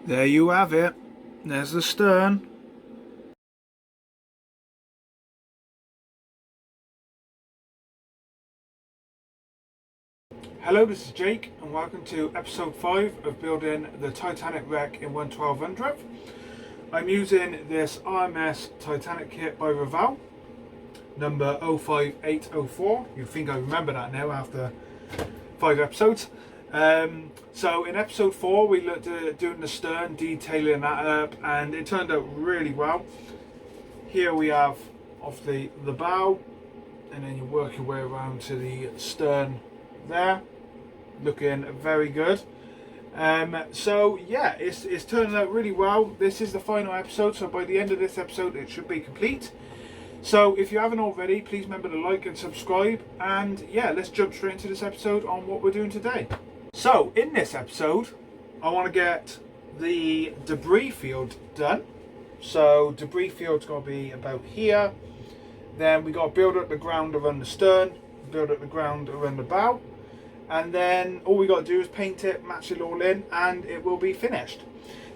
There you have it. There's the stern. Hello, this is Jake and welcome to episode 5 of building the Titanic wreck in 1/1200th. I'm using this R.M.S Titanic Kit by Raval, number 05804. You think I remember that now after 5 episodes. So in episode 4 we looked at doing the stern, detailing that up, and it turned out really well. Here we have obviously the bow, and then you work your way around to the stern there, looking very good. So yeah, it's turning out really well. This is the final episode, so by the end of this episode it should be complete. So if you haven't already, please remember to like and subscribe, and yeah, let's jump straight into this episode on what we're doing today. So in this episode I want to get the debris field done. So debris field's got to be about here. Then we got to build up the ground around the stern, build up the ground around the bow, and then all we got to do is paint it, match it all in, and it will be finished.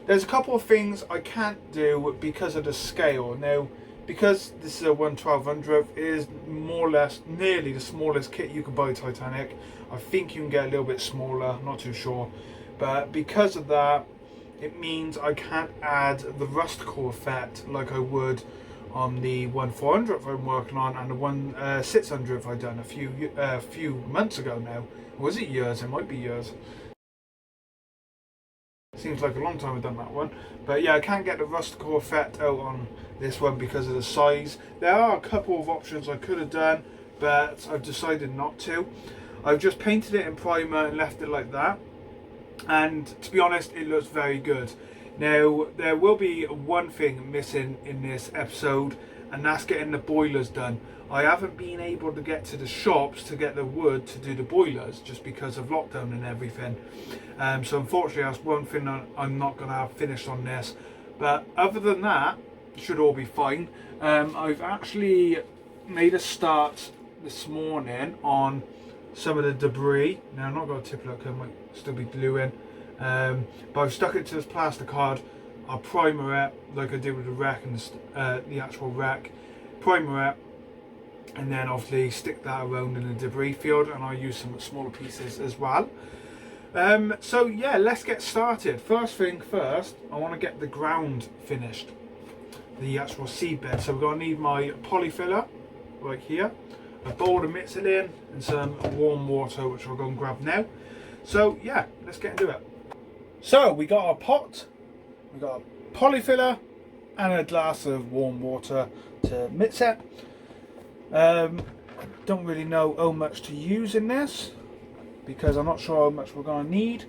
There's a couple of things I can't do because of the scale. Now, because this is a 1/1200th, it is more or less nearly the smallest kit you can buy Titanic. I think you can get a little bit smaller, not too sure, but because of that, it means I can't add the rust core effect like I would on the 1/400th I'm working on, and the 1/600th I've done a few months ago now. Was it years? It might be years. Seems like a long time I've done that one. But yeah, I can't get the rust core effect out on this one because of the size. There are a couple of options I could have done, but I've decided not to. I've just painted it in primer and left it like that. And to be honest, it looks very good. Now, there will be one thing missing in this episode, and that's getting the boilers done. I haven't been able to get to the shops to get the wood to do the boilers just because of lockdown and everything. So unfortunately, that's one thing that I'm not going to have finished on this. But other than that, it should all be fine. I've actually made a start this morning on some of the debris. Now, I'm not going to tip it up because it might still be glue in. But I've stuck it to this plasticard. I'll primer it like I did with the wreck and the actual wreck. Primer it, and then obviously stick that around in the debris field, and I'll use some smaller pieces as well. So yeah, let's get started. First thing first, I want to get the ground finished, the actual seabed. So we're going to need my polyfiller right here, a bowl to mix it in, and some warm water, which I'll go and grab now. So yeah, let's get into it. So we got our pot, we got a polyfiller, and a glass of warm water to mix it. Don't really know how much to use in this because I'm not sure how much we're going to need.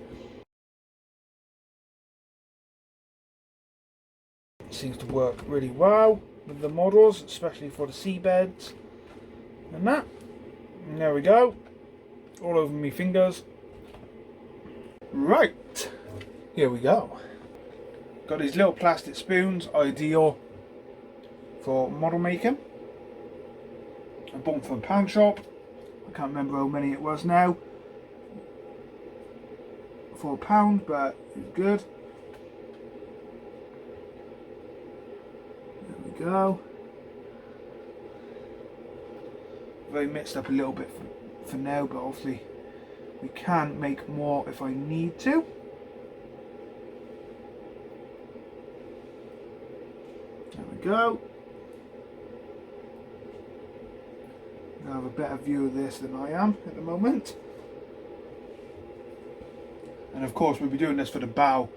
It seems to work really well with the models, especially for the seabeds and that. And there we go, all over my fingers. Right, here we go. Got these little plastic spoons, ideal for model making. I bought them from a pound shop. I can't remember how many it was now. For £1, but it's good. There we go. Very mixed up a little bit for now, but obviously we can make more if I need to. There we go. I have a better view of this than I am at the moment. And of course we'll be doing this for the bow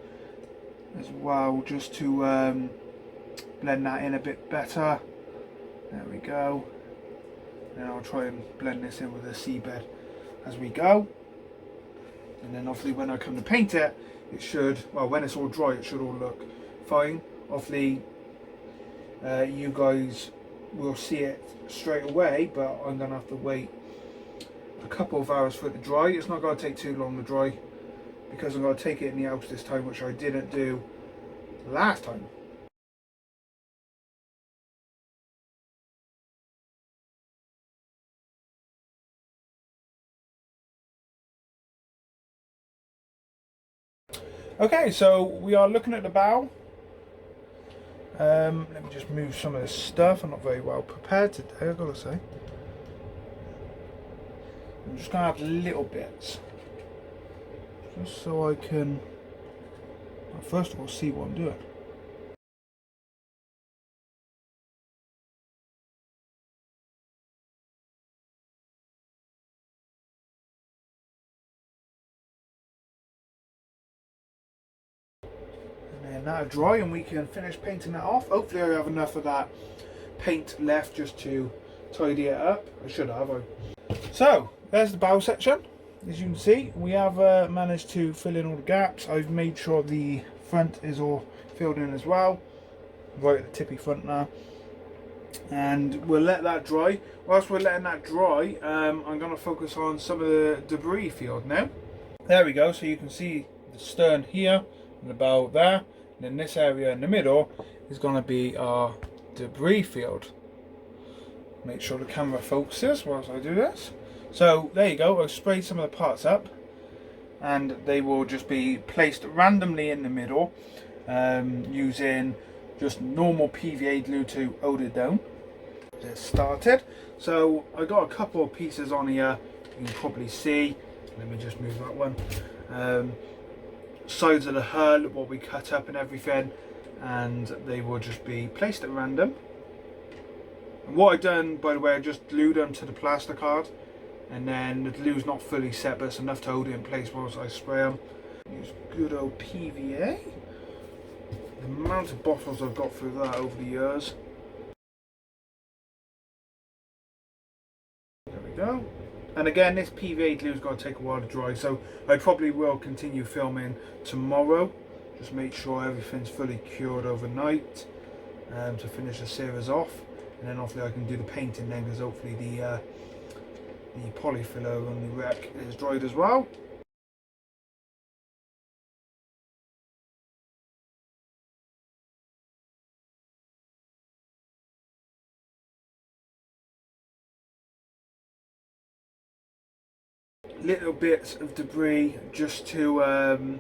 as well, just to blend that in a bit better. There we go. And I'll try and blend this in with the seabed as we go. And then obviously when I come to paint it, it should, well, when it's all dry, it should all look fine. Obviously you guys will see it straight away, but I'm going to have to wait a couple of hours for it to dry. It's not going to take too long to dry because I'm going to take it in the house this time, which I didn't do last time. Okay, so we are looking at the bow. Let me just move some of this stuff. I'm not very well prepared today, I've got to say. I'm just going to add little bits, just so I can, well, first of all, see what I'm doing. And then that'll dry and we can finish painting that off. Hopefully I have enough of that paint left just to tidy it up. I should have. So, there's the bow section. As you can see, we have managed to fill in all the gaps. I've made sure the front is all filled in as well. Right at the tippy front now. And we'll let that dry. Whilst we're letting that dry, I'm going to focus on some of the debris field now. There we go, so you can see the stern here and the bow there. And then this area in the middle is going to be our debris field. Make sure the camera focuses whilst I do this. So there you go, I've sprayed some of the parts up and they will just be placed randomly in the middle using just normal PVA glue to hold it down. Get started. So I got a couple of pieces on here, you can probably see. Let me just move that one. Sides of the hull, what we cut up and everything, and they will just be placed at random. And what I've done, by the way, I just glued them to the plaster card, and then the glue's not fully set, but it's enough to hold it in place whilst I spray them. Use good old PVA. The amount of bottles I've got through that over the years. There we go. And again, this PVA glue's got to take a while to dry, so I probably will continue filming tomorrow. Just make sure everything's fully cured overnight to finish the series off. And then hopefully I can do the painting then, because hopefully the polyfiller on the wreck is dried as well. Little bits of debris just to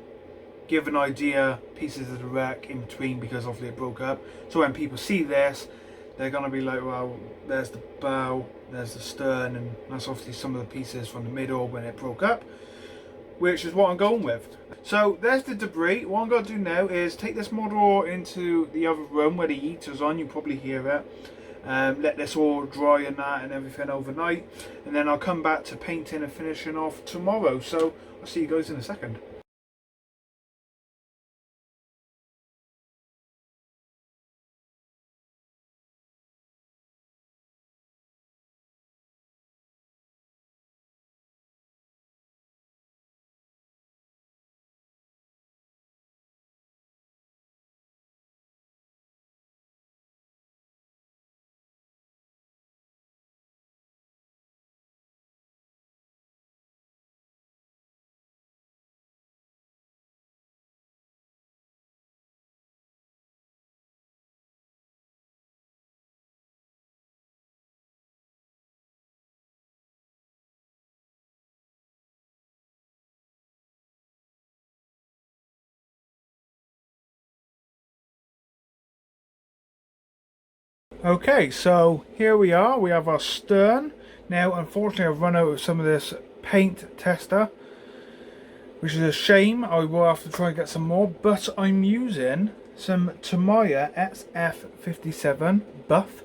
give an idea, pieces of the wreck in between, because obviously it broke up. So when people see this, they're going to be like, well, there's the bow, there's the stern, and that's obviously some of the pieces from the middle when it broke up, which is what I'm going with. So there's the debris. What I'm going to do now is take this model into the other room where the heater's on, you probably hear it. Let this all dry and that and everything overnight, and then I'll come back to painting and finishing off tomorrow. So I'll see you guys in a second. Okay, so here we are, we have our stern. Now unfortunately I've run out of some of this paint tester, which is a shame. I will have to try and get some more, but I'm using some Tamiya SF57 buff,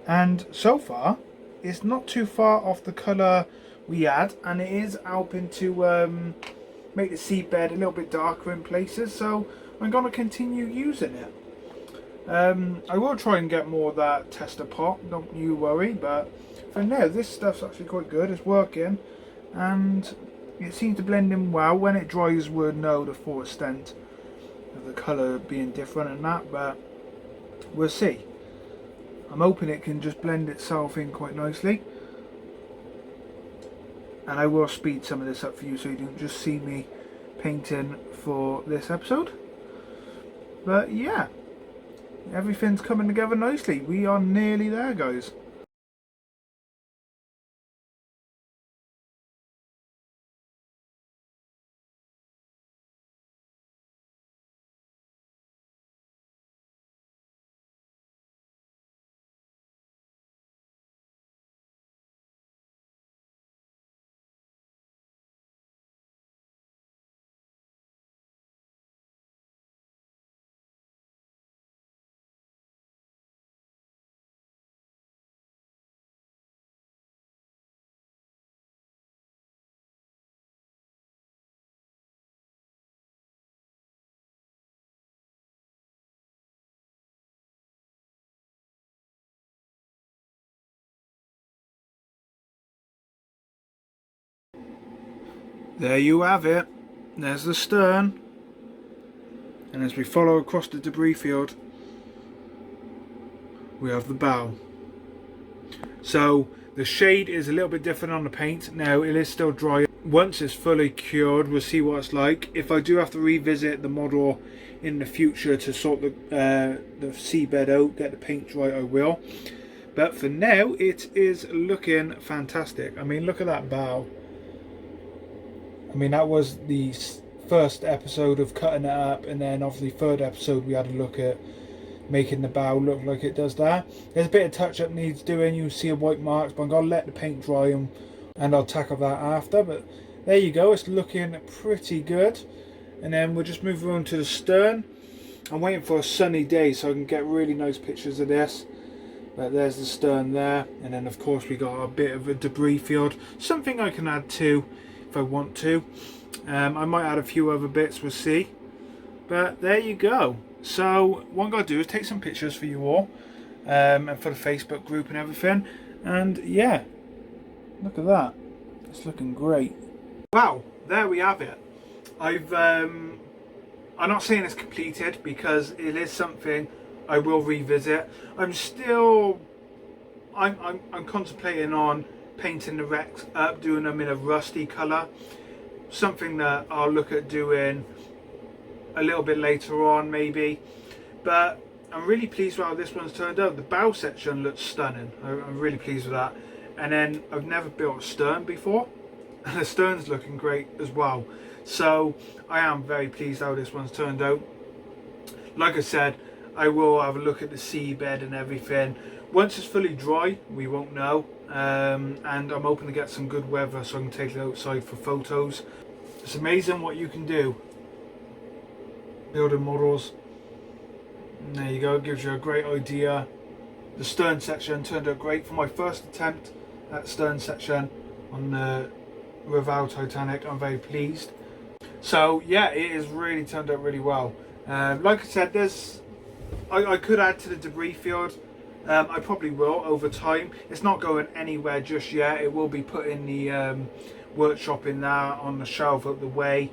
and so far it's not too far off the colour we had, and it is helping to make the seabed a little bit darker in places, so I'm going to continue using it. I will try and get more of that tester pot, don't you worry, but for now this stuff's actually quite good, it's working, and it seems to blend in well. When it dries we'll know the full extent of the colour being different and that, but we'll see. I'm hoping it can just blend itself in quite nicely, and I will speed some of this up for you so you don't just see me painting for this episode. But yeah, everything's coming together nicely. We are nearly there, guys. There you have it. There's the stern. And as we follow across the debris field, we have the bow. So the shade is a little bit different on the paint. Now it is still dry. Once it's fully cured, we'll see what it's like. If I do have to revisit the model in the future to sort the seabed out, get the paint dry, I will. But for now, it is looking fantastic. I mean, look at that bow. I mean, that was the first episode of cutting it up, and then obviously third episode we had a look at making the bow look like it does that. There's a bit of touch up needs doing. You see a white marks, but I'm going to let the paint dry and I'll tackle that after. But there you go, it's looking pretty good. And then we'll just move on to the stern. I'm waiting for a sunny day so I can get really nice pictures of this. But there's the stern there, and then of course we got a bit of a debris field, something I can add to if I want to. I might add a few other bits, we'll see. But there you go. So what I'm going to do is take some pictures for you all, and for the Facebook group and everything. And yeah, look at that, it's looking great. Wow, there we have it. I'm not saying it's completed because it is something I will revisit. I'm contemplating on painting the wrecks up, doing them in a rusty colour. Something that I'll look at doing a little bit later on maybe. But I'm really pleased with how this one's turned out. The bow section looks stunning. I'm really pleased with that. And then I've never built a stern before, and the stern's looking great as well. So I am very pleased how this one's turned out. Like I said, I will have a look at the seabed and everything. Once it's fully dry, we won't know. And I'm hoping to get some good weather so I can take it outside for photos. It's amazing what you can do building models. And there you go, it gives you a great idea. The stern section turned out great for my first attempt at stern section on the Reval Titanic. I'm very pleased. So yeah, it has really turned out really well. Like I said, I could add to the debris field. I probably will over time. It's not going anywhere just yet. It will be put in the workshop in there on the shelf out the way,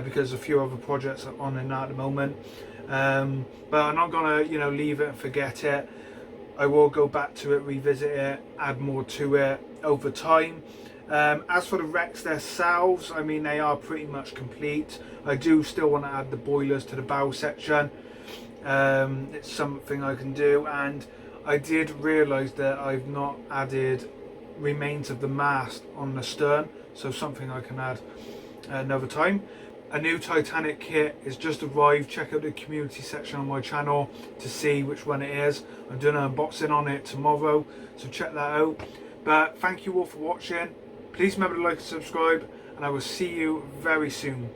because a few other projects are on in that at the moment. But I'm not gonna leave it and forget it. I will go back to it, revisit it, add more to it over time. As for the wrecks themselves, I mean, they are pretty much complete. I do still want to add the boilers to the bow section. It's something I can do, and I did realise that I've not added remains of the mast on the stern, so something I can add another time. A new Titanic kit is just arrived. Check out the community section on my channel to see which one it is. I'm doing an unboxing on it tomorrow, so check that out. But thank you all for watching. Please remember to like and subscribe, and I will see you very soon.